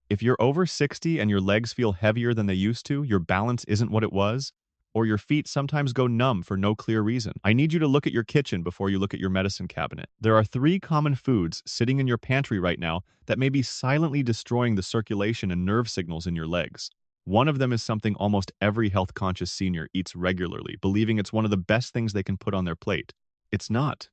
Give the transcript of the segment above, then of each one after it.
If you're over 60 and your legs feel heavier than they used to, your balance isn't what it was, or your feet sometimes go numb for no clear reason, I need you to look at your kitchen before you look at your medicine cabinet. There are three common foods sitting in your pantry right now that may be silently destroying the circulation and nerve signals in your legs. One of them is something almost every health-conscious senior eats regularly, believing it's one of the best things they can put on their plate. It's not,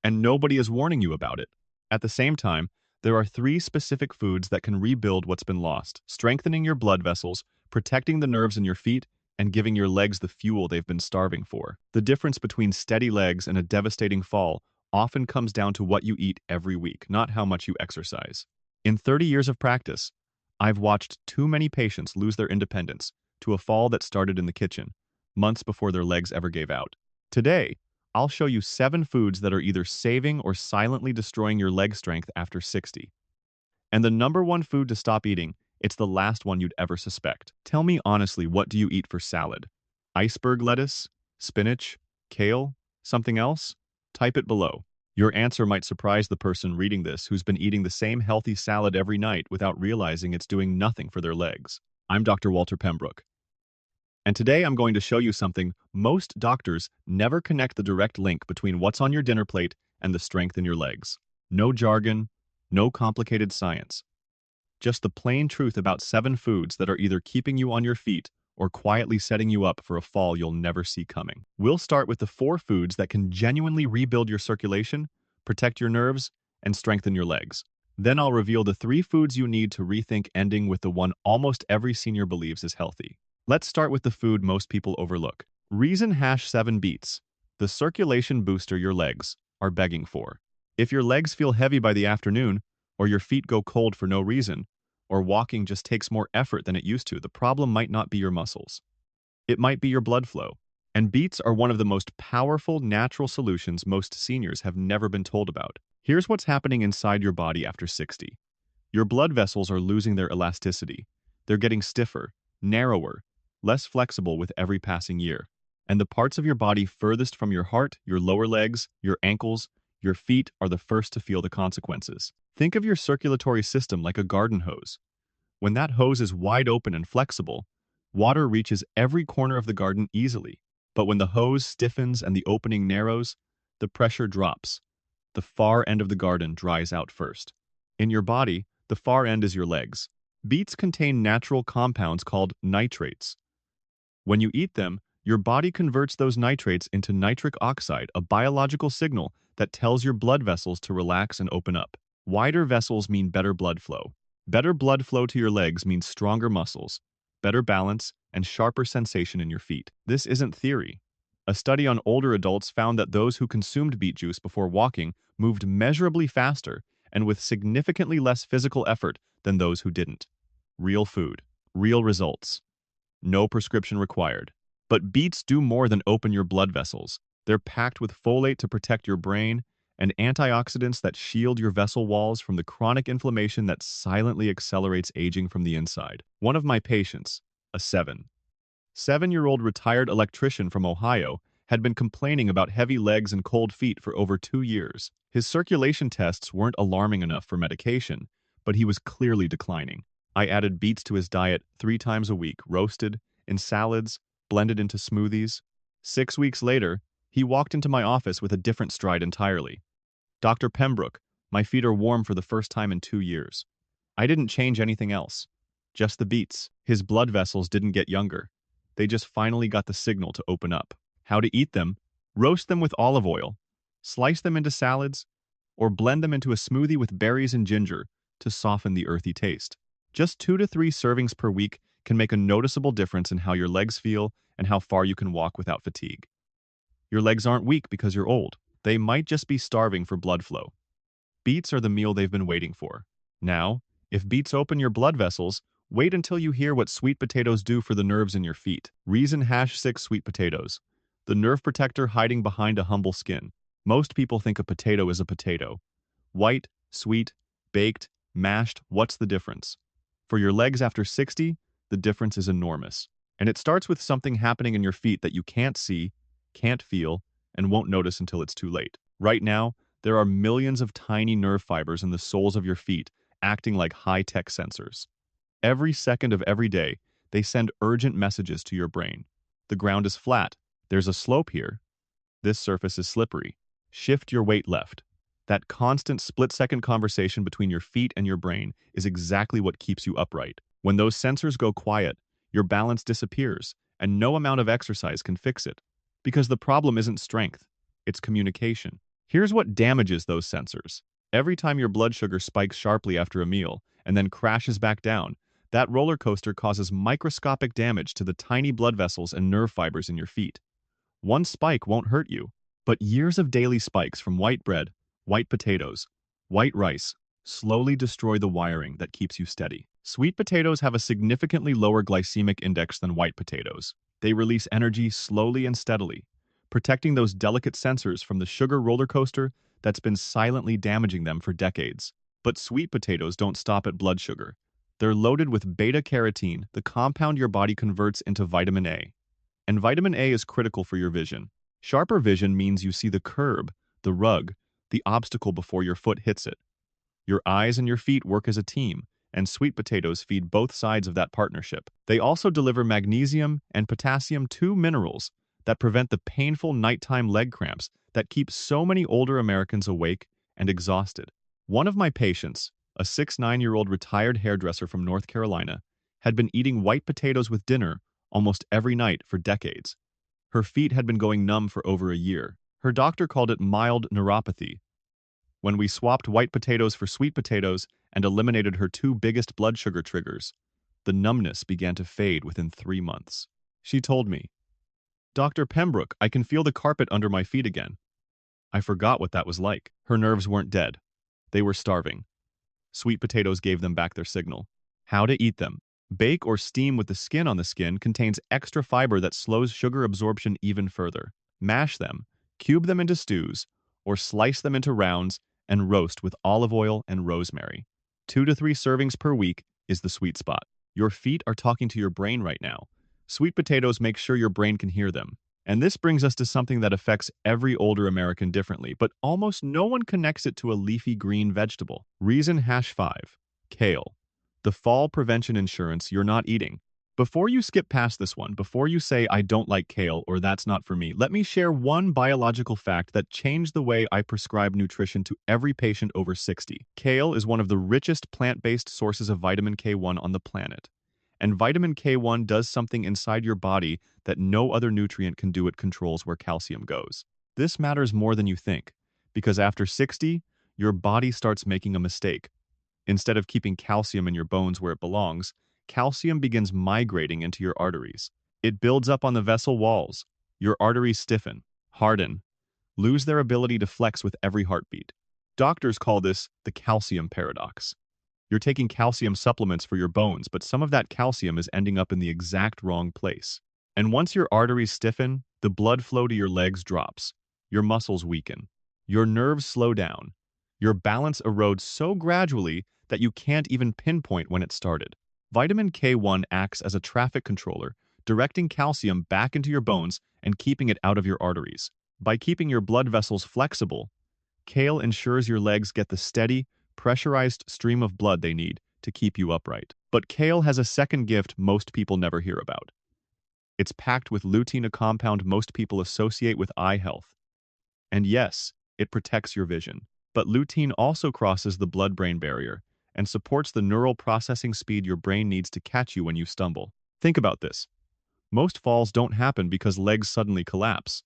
and nobody is warning you about it. At the same time, there are three specific foods that can rebuild what's been lost, strengthening your blood vessels, protecting the nerves in your feet, and giving your legs the fuel they've been starving for. The difference between steady legs and a devastating fall often comes down to what you eat every week, not how much you exercise. In 30 years of practice, I've watched too many patients lose their independence to a fall that started in the kitchen, months before their legs ever gave out. Today, I'll show you 7 foods that are either saving or silently destroying your leg strength after 60. And the number one food to stop eating, it's the last one you'd ever suspect. Tell me honestly, what do you eat for salad? Iceberg lettuce? Spinach? Kale? Something else? Type it below. Your answer might surprise the person reading this who's been eating the same healthy salad every night without realizing it's doing nothing for their legs. I'm Dr. Walter Pembrook, and today I'm going to show you something most doctors never connect: the direct link between what's on your dinner plate and the strength in your legs. No jargon, no complicated science. Just the plain truth about 7 foods that are either keeping you on your feet or quietly setting you up for a fall you'll never see coming. We'll start with the 4 foods that can genuinely rebuild your circulation, protect your nerves, and strengthen your legs. Then I'll reveal the 3 foods you need to rethink, ending with the one almost every senior believes is healthy. Let's start with the food most people overlook. Reason #7 beets, the circulation booster your legs are begging for. If your legs feel heavy by the afternoon, or your feet go cold for no reason, or walking just takes more effort than it used to, the problem might not be your muscles. It might be your blood flow. And beets are one of the most powerful natural solutions most seniors have never been told about. Here's what's happening inside your body after 60. Your blood vessels are losing their elasticity. They're getting stiffer, narrower, less flexible with every passing year. And the parts of your body furthest from your heart, your lower legs, your ankles, your feet are the first to feel the consequences. Think of your circulatory system like a garden hose. When that hose is wide open and flexible, water reaches every corner of the garden easily. But when the hose stiffens and the opening narrows, the pressure drops. The far end of the garden dries out first. In your body, the far end is your legs. Beets contain natural compounds called nitrates. When you eat them, your body converts those nitrates into nitric oxide, a biological signal that tells your blood vessels to relax and open up. Wider vessels mean better blood flow. Better blood flow to your legs means stronger muscles, better balance, and sharper sensation in your feet. This isn't theory. A study on older adults found that those who consumed beet juice before walking moved measurably faster and with significantly less physical effort than those who didn't. Real food, real results. No prescription required. But beets do more than open your blood vessels. They're packed with folate to protect your brain and antioxidants that shield your vessel walls from the chronic inflammation that silently accelerates aging from the inside. One of my patients, a 7-year-old retired electrician from Ohio, had been complaining about heavy legs and cold feet for over 2 years. His circulation tests weren't alarming enough for medication, but he was clearly declining. I added beets to his diet 3 times a week, roasted, in salads, blended into smoothies. 6 weeks later, he walked into my office with a different stride entirely. "Dr. Pembrook, my feet are warm for the first time in 2 years. I didn't change anything else. Just the beets." His blood vessels didn't get younger. They just finally got the signal to open up. How to eat them? Roast them with olive oil, slice them into salads, or blend them into a smoothie with berries and ginger to soften the earthy taste. Just 2 to 3 servings per week can make a noticeable difference in how your legs feel and how far you can walk without fatigue. Your legs aren't weak because you're old. They might just be starving for blood flow. Beets are the meal they've been waiting for. Now, if beets open your blood vessels, wait until you hear what sweet potatoes do for the nerves in your feet. Reason #6 sweet potatoes, the nerve protector hiding behind a humble skin. Most people think a potato is a potato. White, sweet, baked, mashed, what's the difference? For your legs after 60, the difference is enormous. And it starts with something happening in your feet that you can't see, can't feel, and won't notice until it's too late. Right now, there are millions of tiny nerve fibers in the soles of your feet, acting like high-tech sensors. Every second of every day, they send urgent messages to your brain. The ground is flat. There's a slope here. This surface is slippery. Shift your weight left. That constant split-second conversation between your feet and your brain is exactly what keeps you upright. When those sensors go quiet, your balance disappears, and no amount of exercise can fix it. Because the problem isn't strength, it's communication. Here's what damages those sensors. Every time your blood sugar spikes sharply after a meal and then crashes back down, that roller coaster causes microscopic damage to the tiny blood vessels and nerve fibers in your feet. One spike won't hurt you, but years of daily spikes from white bread, white potatoes, white rice slowly destroy the wiring that keeps you steady. Sweet potatoes have a significantly lower glycemic index than white potatoes. They release energy slowly and steadily, protecting those delicate sensors from the sugar roller coaster that's been silently damaging them for decades. But sweet potatoes don't stop at blood sugar. They're loaded with beta-carotene, the compound your body converts into vitamin A. And vitamin A is critical for your vision. Sharper vision means you see the curb, the rug, the obstacle before your foot hits it. Your eyes and your feet work as a team, and sweet potatoes feed both sides of that partnership. They also deliver magnesium and potassium, two minerals that prevent the painful nighttime leg cramps that keep so many older Americans awake and exhausted. One of my patients, a 6'9" retired hairdresser from North Carolina, had been eating white potatoes with dinner almost every night for decades. Her feet had been going numb for over a year. Her doctor called it mild neuropathy. When we swapped white potatoes for sweet potatoes and eliminated her two biggest blood sugar triggers, the numbness began to fade within 3 months. She told me, "Dr. Pembrook, I can feel the carpet under my feet again." I forgot what that was like. Her nerves weren't dead. They were starving. Sweet potatoes gave them back their signal. How to eat them. Bake or steam with the skin on the skin contains extra fiber that slows sugar absorption even further. Mash them, cube them into stews, or slice them into rounds and roast with olive oil and rosemary. 2 to 3 servings per week is the sweet spot. Your feet are talking to your brain right now. Sweet potatoes make sure your brain can hear them. And this brings us to something that affects every older American differently, but almost no one connects it to a leafy green vegetable. Reason #5. Kale. The fall prevention insurance you're not eating. Before you skip past this one, before you say, "I don't like kale," or "That's not for me," let me share one biological fact that changed the way I prescribe nutrition to every patient over 60. Kale is one of the richest plant-based sources of vitamin K1 on the planet. And vitamin K1 does something inside your body that no other nutrient can do. It controls where calcium goes. This matters more than you think, because after 60, your body starts making a mistake. Instead of keeping calcium in your bones where it belongs, calcium begins migrating into your arteries. It builds up on the vessel walls. Your arteries stiffen, harden, lose their ability to flex with every heartbeat. Doctors call this the calcium paradox. You're taking calcium supplements for your bones, but some of that calcium is ending up in the exact wrong place. And once your arteries stiffen, the blood flow to your legs drops. Your muscles weaken. Your nerves slow down. Your balance erodes so gradually that you can't even pinpoint when it started. Vitamin K1 acts as a traffic controller, directing calcium back into your bones and keeping it out of your arteries. By keeping your blood vessels flexible, kale ensures your legs get the steady, pressurized stream of blood they need to keep you upright. But kale has a second gift most people never hear about. It's packed with lutein, a compound most people associate with eye health. And yes, it protects your vision. But lutein also crosses the blood-brain barrier and supports the neural processing speed your brain needs to catch you when you stumble. Think about this. Most falls don't happen because legs suddenly collapse.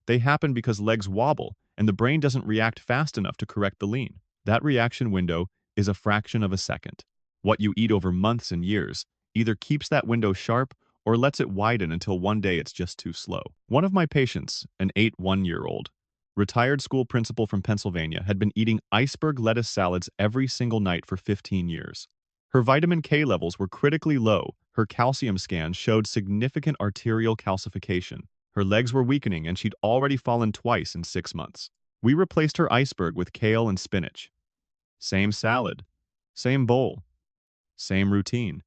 They happen because legs wobble and the brain doesn't react fast enough to correct the lean. That reaction window is a fraction of a second. What you eat over months and years either keeps that window sharp or lets it widen until one day it's just too slow. One of my patients, an 8-1-year-old, retired school principal from Pennsylvania, had been eating iceberg lettuce salads every single night for 15 years. Her vitamin K levels were critically low. Her calcium scans showed significant arterial calcification. Her legs were weakening and she'd already fallen twice in 6 months. We replaced her iceberg with kale and spinach. Same salad, same bowl, same routine.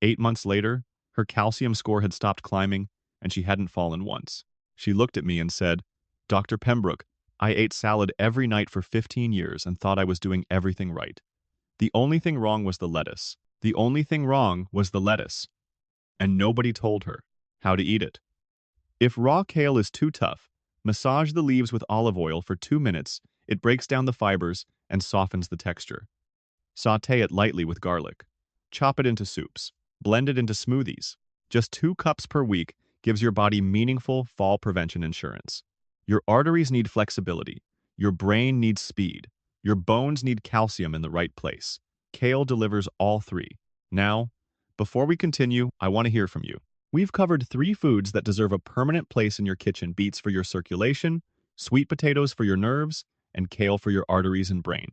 8 months later, her calcium score had stopped climbing and she hadn't fallen once. She looked at me and said, "Dr. Pembrook, I ate salad every night for 15 years and thought I was doing everything right. The only thing wrong was the lettuce. The only thing wrong was the lettuce, and nobody told her how to eat it. If raw kale is too tough, massage the leaves with olive oil for 2 minutes. It breaks down the fibers and softens the texture. Sauté it lightly with garlic. Chop it into soups. Blend it into smoothies. Just 2 cups per week gives your body meaningful fall prevention insurance. Your arteries need flexibility. Your brain needs speed. Your bones need calcium in the right place. Kale delivers all three. Now, before we continue, I want to hear from you. We've covered 3 foods that deserve a permanent place in your kitchen: beets for your circulation, sweet potatoes for your nerves, and kale for your arteries and brain.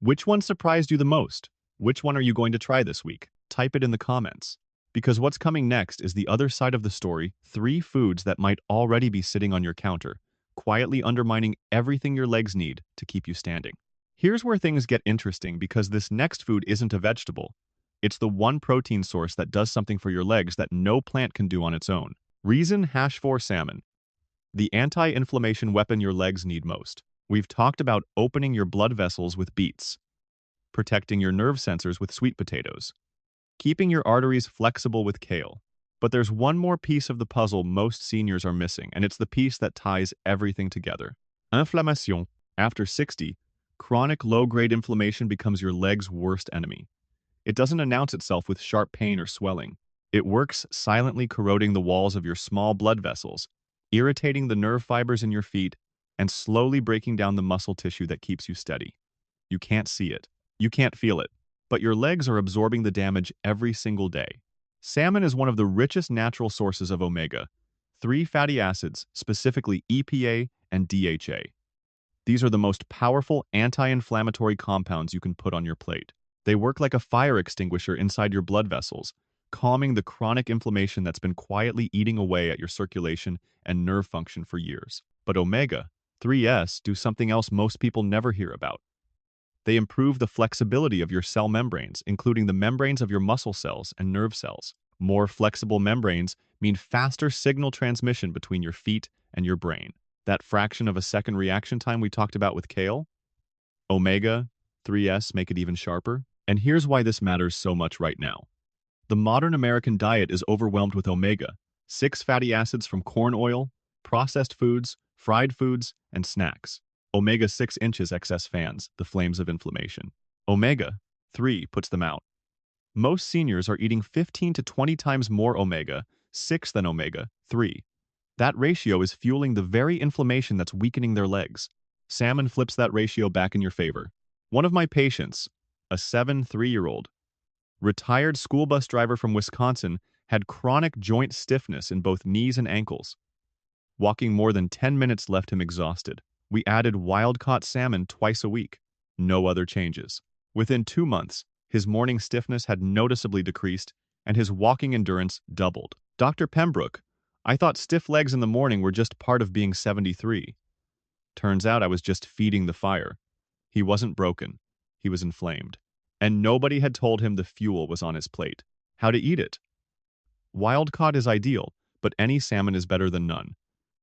Which one surprised you the most? Which one are you going to try this week? Type it in the comments. Because what's coming next is the other side of the story: 3 foods that might already be sitting on your counter, quietly undermining everything your legs need to keep you standing. Here's where things get interesting, because this next food isn't a vegetable. It's the one protein source that does something for your legs that no plant can do on its own. Reason #4 salmon, the anti-inflammation weapon your legs need most. We've talked about opening your blood vessels with beets, protecting your nerve sensors with sweet potatoes, keeping your arteries flexible with kale. But there's one more piece of the puzzle most seniors are missing, and it's the piece that ties everything together. Inflammation. After 60, chronic low-grade inflammation becomes your leg's worst enemy. It doesn't announce itself with sharp pain or swelling. It works silently, corroding the walls of your small blood vessels, irritating the nerve fibers in your feet, and slowly breaking down the muscle tissue that keeps you steady. You can't see it. You can't feel it. But your legs are absorbing the damage every single day. Salmon is one of the richest natural sources of omega-3 fatty acids, specifically EPA and DHA. These are the most powerful anti-inflammatory compounds you can put on your plate. They work like a fire extinguisher inside your blood vessels, calming the chronic inflammation that's been quietly eating away at your circulation and nerve function for years. But omega-3s do something else most people never hear about. They improve the flexibility of your cell membranes, including the membranes of your muscle cells and nerve cells. More flexible membranes mean faster signal transmission between your feet and your brain. That fraction of a second reaction time we talked about with kale, omega-3s make it even sharper. And here's why this matters so much right now. The modern American diet is overwhelmed with omega-6 fatty acids from corn oil, processed foods, fried foods, and snacks. Omega-6 inches excess fans the flames of inflammation. Omega-3 puts them out. Most seniors are eating 15 to 20 times more omega-6 than omega-3. That ratio is fueling the very inflammation that's weakening their legs. Salmon flips that ratio back in your favor. One of my patients, a 73-year-old, retired school bus driver from Wisconsin, had chronic joint stiffness in both knees and ankles. Walking more than 10 minutes left him exhausted. We added wild-caught salmon twice a week. No other changes. Within 2 months, his morning stiffness had noticeably decreased, and his walking endurance doubled. Dr. Pembrook, I thought stiff legs in the morning were just part of being 73. Turns out I was just feeding the fire. He wasn't broken. He was inflamed. And nobody had told him the fuel was on his plate. How to eat it? Wild-caught is ideal, but any salmon is better than none.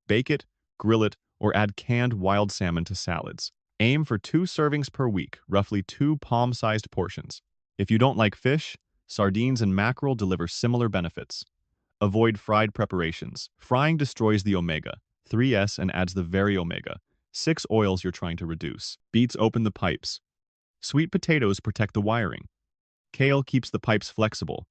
Bake it, grill it, or add canned wild salmon to salads. Aim for 2 servings per week, roughly 2 palm-sized portions. If you don't like fish, sardines and mackerel deliver similar benefits. Avoid fried preparations. Frying destroys the omega-3s and adds the very omega-6 oils you're trying to reduce. Beets open the pipes. Sweet potatoes protect the wiring. Kale keeps the pipes flexible.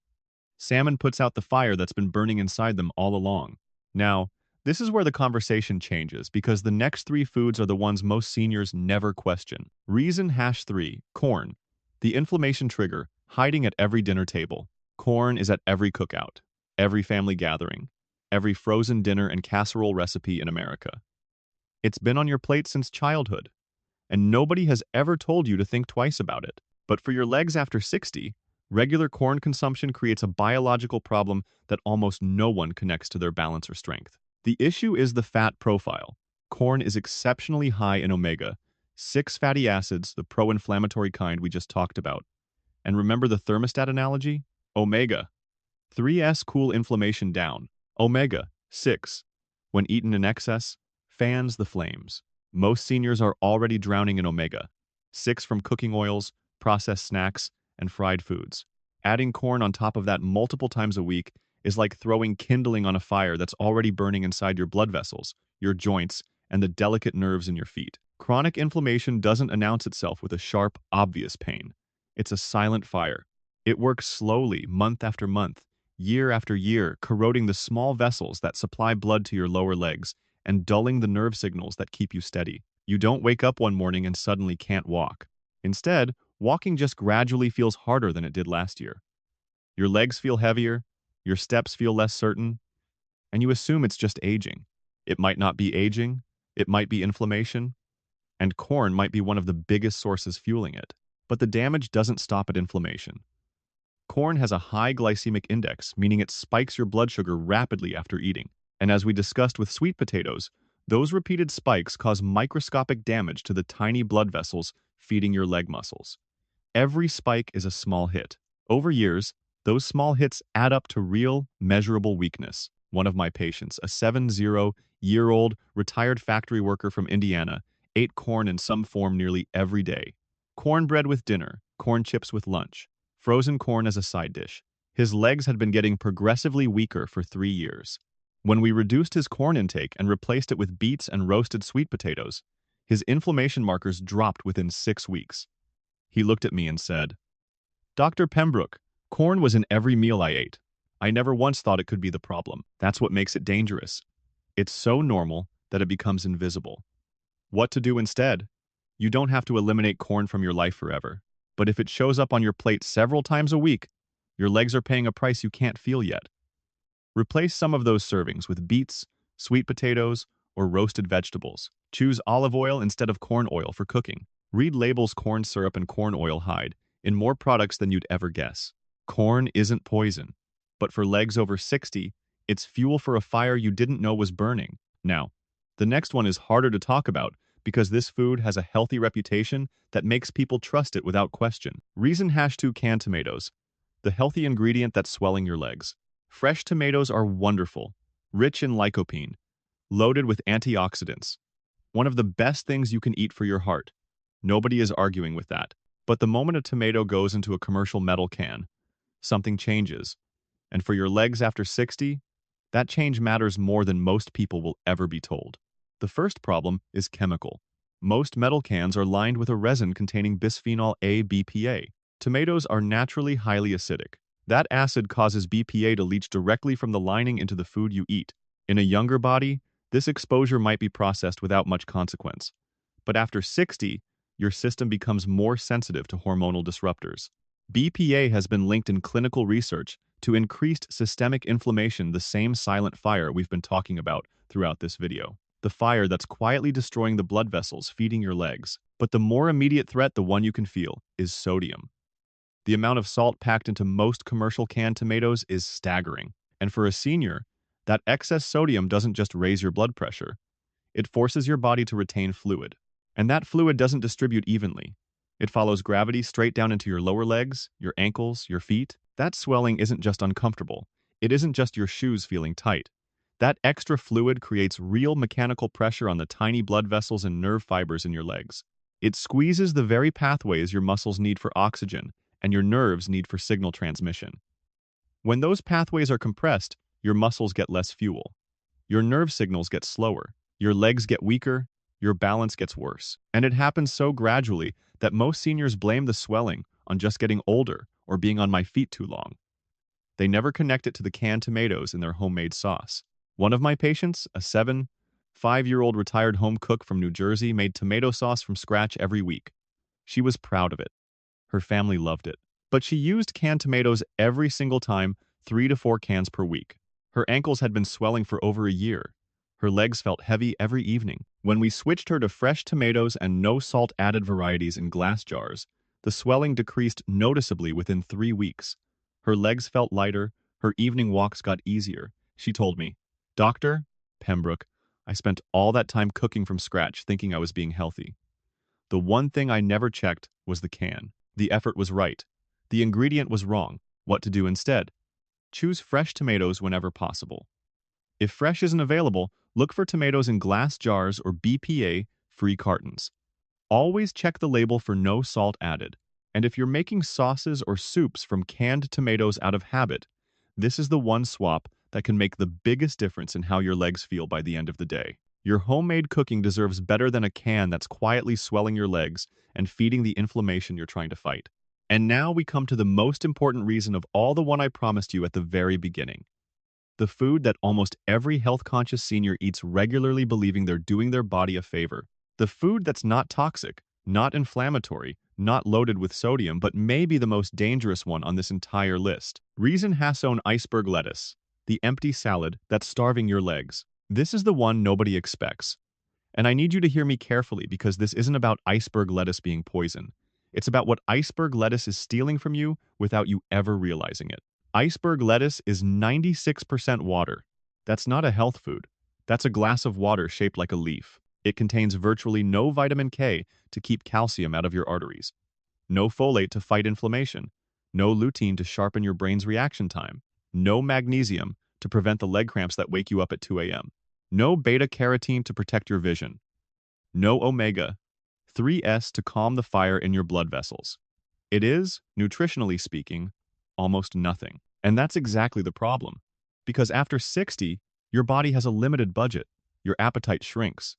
Salmon puts out the fire that's been burning inside them all along. Now, this is where the conversation changes, because the next 3 foods are the ones most seniors never question. Reason #3, corn, the inflammation trigger, hiding at every dinner table. Corn is at every cookout, every family gathering, every frozen dinner and casserole recipe in America. It's been on your plate since childhood, and nobody has ever told you to think twice about it. But for your legs after 60, regular corn consumption creates a biological problem that almost no one connects to their balance or strength. The issue is the fat profile. Corn is exceptionally high in omega-6 fatty acids, the pro-inflammatory kind we just talked about. And remember the thermostat analogy? Omega-3s cool inflammation down. Omega-6, when eaten in excess, fans the flames. Most seniors are already drowning in omega-6 from cooking oils, processed snacks, and fried foods. Adding corn on top of that multiple times a week is like throwing kindling on a fire that's already burning inside your blood vessels, your joints, and the delicate nerves in your feet. Chronic inflammation doesn't announce itself with a sharp, obvious pain. It's a silent fire. It works slowly, month after month, year after year, corroding the small vessels that supply blood to your lower legs and dulling the nerve signals that keep you steady. You don't wake up one morning and suddenly can't walk. Instead, walking just gradually feels harder than it did last year. Your legs feel heavier, your steps feel less certain, and you assume it's just aging. It might not be aging, it might be inflammation, and corn might be one of the biggest sources fueling it. But the damage doesn't stop at inflammation. Corn has a high glycemic index, meaning it spikes your blood sugar rapidly after eating. And as we discussed with sweet potatoes, those repeated spikes cause microscopic damage to the tiny blood vessels feeding your leg muscles. Every spike is a small hit. Over years, those small hits add up to real, measurable weakness. One of my patients, a 70-year-old retired factory worker from Indiana, ate corn in some form nearly every day. Cornbread with dinner, corn chips with lunch, frozen corn as a side dish. His legs had been getting progressively weaker for 3 years. When we reduced his corn intake and replaced it with beets and roasted sweet potatoes, his inflammation markers dropped within 6 weeks. He looked at me and said, "Dr. Pembrook, corn was in every meal I ate. I never once thought it could be the problem. That's what makes it dangerous. It's so normal that it becomes invisible." What to do instead? You don't have to eliminate corn from your life forever. But if it shows up on your plate several times a week, your legs are paying a price you can't feel yet. Replace some of those servings with beets, sweet potatoes, or roasted vegetables. Choose olive oil instead of corn oil for cooking. Read labels corn syrup and corn oil hide in more products than you'd ever guess. Corn isn't poison, but for legs over 60, it's fuel for a fire you didn't know was burning. Now, the next one is harder to talk about because this food has a healthy reputation that makes people trust it without question. Reason #2 canned tomatoes, the healthy ingredient that's swelling your legs. Fresh tomatoes are wonderful, rich in lycopene, loaded with antioxidants. One of the best things you can eat for your heart. Nobody is arguing with that. But the moment a tomato goes into a commercial metal can, something changes. And for your legs after 60, that change matters more than most people will ever be told. The first problem is chemical. Most metal cans are lined with a resin containing bisphenol A BPA. Tomatoes are naturally highly acidic. That acid causes BPA to leach directly from the lining into the food you eat. In a younger body, this exposure might be processed without much consequence. But after 60, your system becomes more sensitive to hormonal disruptors. BPA has been linked in clinical research to increased systemic inflammation, the same silent fire we've been talking about throughout this video. The fire that's quietly destroying the blood vessels feeding your legs. But the more immediate threat, the one you can feel, is sodium. The amount of salt packed into most commercial canned tomatoes is staggering. And for a senior, that excess sodium doesn't just raise your blood pressure, it forces your body to retain fluid. And that fluid doesn't distribute evenly. It follows gravity straight down into your lower legs, your ankles, your feet. That swelling isn't just uncomfortable. It isn't just your shoes feeling tight. That extra fluid creates real mechanical pressure on the tiny blood vessels and nerve fibers in your legs. It squeezes the very pathways your muscles need for oxygen and your nerves need for signal transmission. When those pathways are compressed, your muscles get less fuel. Your nerve signals get slower. Your legs get weaker. Your balance gets worse. And it happens so gradually that most seniors blame the swelling on just getting older or being on my feet too long. They never connect it to the canned tomatoes in their homemade sauce. One of my patients, a 5-year-old retired home cook from New Jersey, made tomato sauce from scratch every week. She was proud of it. Her family loved it. But she used canned tomatoes every single time, 3 to 4 cans per week. Her ankles had been swelling for over a year. Her legs felt heavy every evening. When we switched her to fresh tomatoes and no salt added varieties in glass jars, the swelling decreased noticeably within 3 weeks. Her legs felt lighter, her evening walks got easier. She told me, "Dr. Pembrook, I spent all that time cooking from scratch thinking I was being healthy. The one thing I never checked was the can. The effort was right. The ingredient was wrong. What to do instead? Choose fresh tomatoes whenever possible. If fresh isn't available, look for tomatoes in glass jars or BPA-free cartons. Always check the label for no salt added. And if you're making sauces or soups from canned tomatoes out of habit, this is the one swap that can make the biggest difference in how your legs feel by the end of the day. Your homemade cooking deserves better than a can that's quietly swelling your legs and feeding the inflammation you're trying to fight. And now we come to the most important reason of all, the one I promised you at the very beginning. The food that almost every health-conscious senior eats regularly, believing they're doing their body a favor. The food that's not toxic, not inflammatory, not loaded with sodium, but maybe the most dangerous one on this entire list. Reason Hasson iceberg lettuce, the empty salad that's starving your legs. This is the one nobody expects. And I need you to hear me carefully, because this isn't about iceberg lettuce being poison. It's about what iceberg lettuce is stealing from you without you ever realizing it. Iceberg lettuce is 96% water. That's not a health food. That's a glass of water shaped like a leaf. It contains virtually no vitamin K to keep calcium out of your arteries, no folate to fight inflammation, no lutein to sharpen your brain's reaction time, no magnesium to prevent the leg cramps that wake you up at 2 a.m., no beta-carotene to protect your vision, no omega-3s to calm the fire in your blood vessels. It is, nutritionally speaking, almost nothing. And that's exactly the problem. Because after 60, your body has a limited budget. Your appetite shrinks.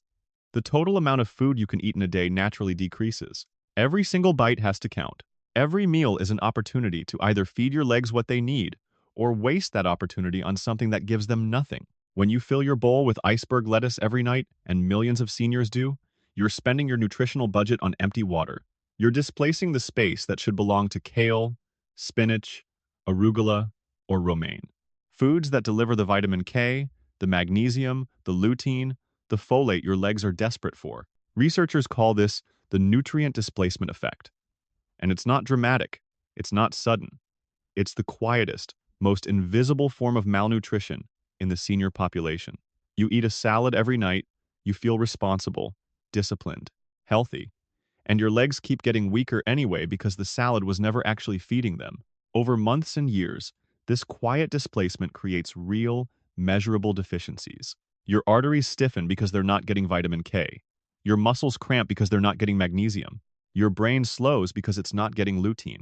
The total amount of food you can eat in a day naturally decreases. Every single bite has to count. Every meal is an opportunity to either feed your legs what they need or waste that opportunity on something that gives them nothing. When you fill your bowl with iceberg lettuce every night, and millions of seniors do, you're spending your nutritional budget on empty water. You're displacing the space that should belong to kale, spinach, arugula, or romaine. Foods that deliver the vitamin K, the magnesium, the lutein, the folate your legs are desperate for. Researchers call this the nutrient displacement effect. And it's not dramatic. It's not sudden. It's the quietest, most invisible form of malnutrition in the senior population. You eat a salad every night, you feel responsible, disciplined, healthy, and your legs keep getting weaker anyway because the salad was never actually feeding them. Over months and years, this quiet displacement creates real, measurable deficiencies. Your arteries stiffen because they're not getting vitamin K. Your muscles cramp because they're not getting magnesium. Your brain slows because it's not getting lutein.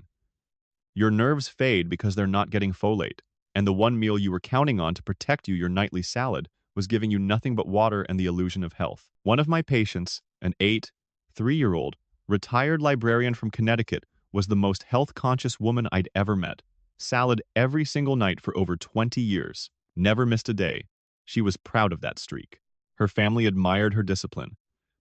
Your nerves fade because they're not getting folate. And the one meal you were counting on to protect you, your nightly salad, was giving you nothing but water and the illusion of health. One of my patients, an 3-year-old, retired librarian from Connecticut, was the most health-conscious woman I'd ever met. Salad every single night for over 20 years. Never missed a day. She was proud of that streak. Her family admired her discipline.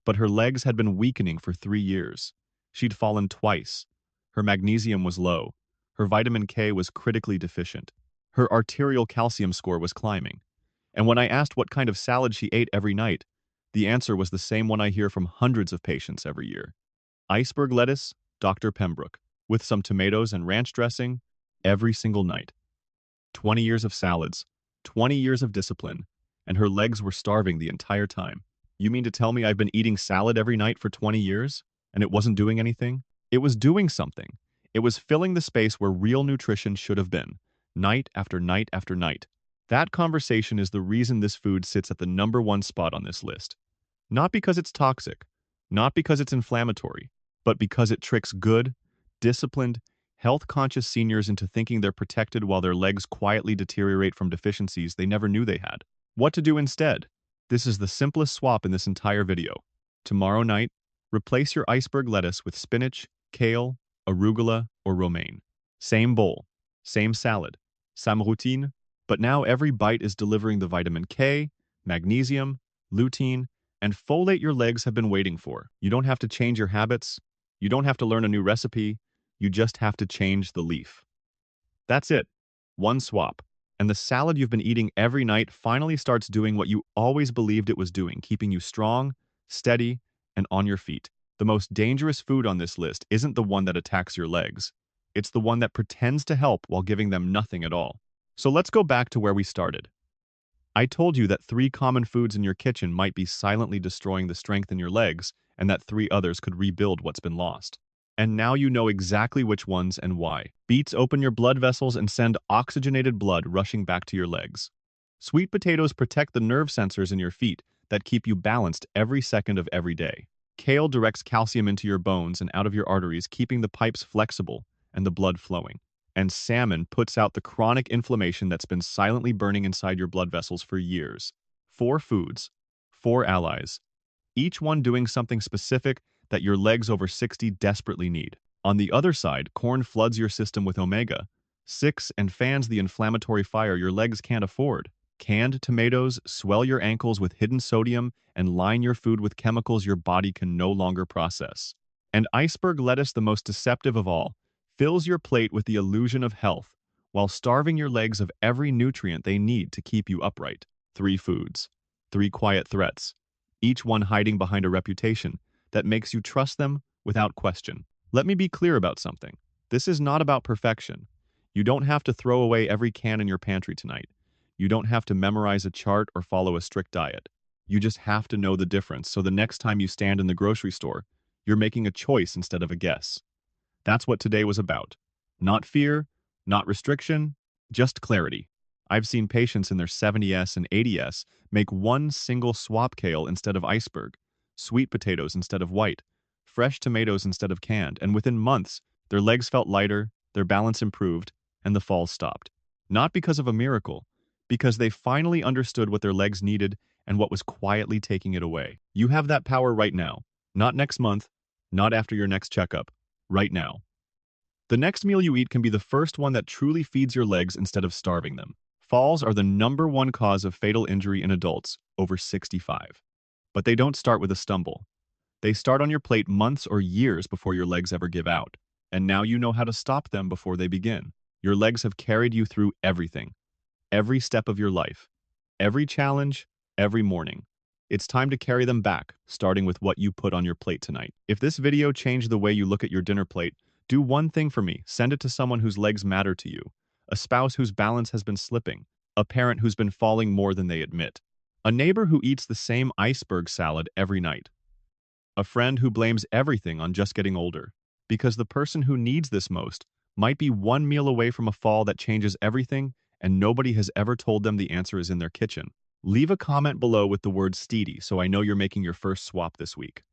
But her legs had been weakening for 3 years. She'd fallen twice. Her magnesium was low. Her vitamin K was critically deficient. Her arterial calcium score was climbing. And when I asked what kind of salad she ate every night, the answer was the same one I hear from hundreds of patients every year. Iceberg lettuce, Dr. Pembrook, with some tomatoes and ranch dressing, every single night. 20 years of salads, 20 years of discipline, and her legs were starving the entire time. You mean to tell me I've been eating salad every night for 20 years, and it wasn't doing anything? It was doing something. It was filling the space where real nutrition should have been, night after night after night. That conversation is the reason this food sits at the #1 spot on this list. Not because it's toxic, not because it's inflammatory, but because it tricks good, disciplined, health-conscious seniors into thinking they're protected while their legs quietly deteriorate from deficiencies they never knew they had. What to do instead? This is the simplest swap in this entire video. Tomorrow night, replace your iceberg lettuce with spinach, kale, arugula, or romaine. Same bowl, same salad, same routine, but now every bite is delivering the vitamin K, magnesium, lutein, and folate your legs have been waiting for. You don't have to change your habits. You don't have to learn a new recipe. You just have to change the leaf. That's it. One swap. And the salad you've been eating every night finally starts doing what you always believed it was doing, keeping you strong, steady, and on your feet. The most dangerous food on this list isn't the one that attacks your legs. It's the one that pretends to help while giving them nothing at all. So let's go back to where we started. I told you that 3 common foods in your kitchen might be silently destroying the strength in your legs, and that 3 others could rebuild what's been lost. And now you know exactly which ones and why. Beets open your blood vessels and send oxygenated blood rushing back to your legs. Sweet potatoes protect the nerve sensors in your feet that keep you balanced every second of every day. Kale directs calcium into your bones and out of your arteries, keeping the pipes flexible and the blood flowing. And salmon puts out the chronic inflammation that's been silently burning inside your blood vessels for years. Four foods, four allies, each one doing something specific that your legs over 60 desperately need. On the other side, corn floods your system with omega-6 and fans the inflammatory fire your legs can't afford. Canned tomatoes swell your ankles with hidden sodium and line your food with chemicals your body can no longer process. And iceberg lettuce, the most deceptive of all, fills your plate with the illusion of health while starving your legs of every nutrient they need to keep you upright. Three foods, three quiet threats, each one hiding behind a reputation that makes you trust them without question. Let me be clear about something. This is not about perfection. You don't have to throw away every can in your pantry tonight. You don't have to memorize a chart or follow a strict diet. You just have to know the difference so the next time you stand in the grocery store, you're making a choice instead of a guess. That's what today was about. Not fear, not restriction, just clarity. I've seen patients in their 70s and 80s make one single swap: kale instead of iceberg, sweet potatoes instead of white, fresh tomatoes instead of canned, and within months, their legs felt lighter, their balance improved, and the falls stopped. Not because of a miracle, because they finally understood what their legs needed and what was quietly taking it away. You have that power right now, not next month, not after your next checkup, right now. The next meal you eat can be the first one that truly feeds your legs instead of starving them. Falls are the #1 cause of fatal injury in adults over 65. But they don't start with a stumble. They start on your plate months or years before your legs ever give out. And now you know how to stop them before they begin. Your legs have carried you through everything, every step of your life, every challenge, every morning. It's time to carry them back, starting with what you put on your plate tonight. If this video changed the way you look at your dinner plate, do one thing for me. Send it to someone whose legs matter to you, a spouse whose balance has been slipping, a parent who's been falling more than they admit, a neighbor who eats the same iceberg salad every night, a friend who blames everything on just getting older. Because the person who needs this most might be one meal away from a fall that changes everything, and nobody has ever told them the answer is in their kitchen. Leave a comment below with the word steady so I know you're making your first swap this week.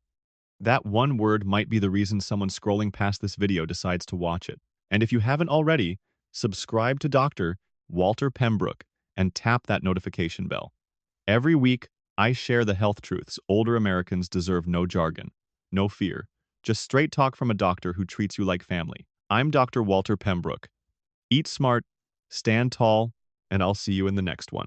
That one word might be the reason someone scrolling past this video decides to watch it. And if you haven't already, subscribe to Dr. Walter Pembrook and tap that notification bell. Every week, I share the health truths older Americans deserve: no jargon, no fear, just straight talk from a doctor who treats you like family. I'm Dr. Walter Pembrook. Eat smart, stand tall, and I'll see you in the next one.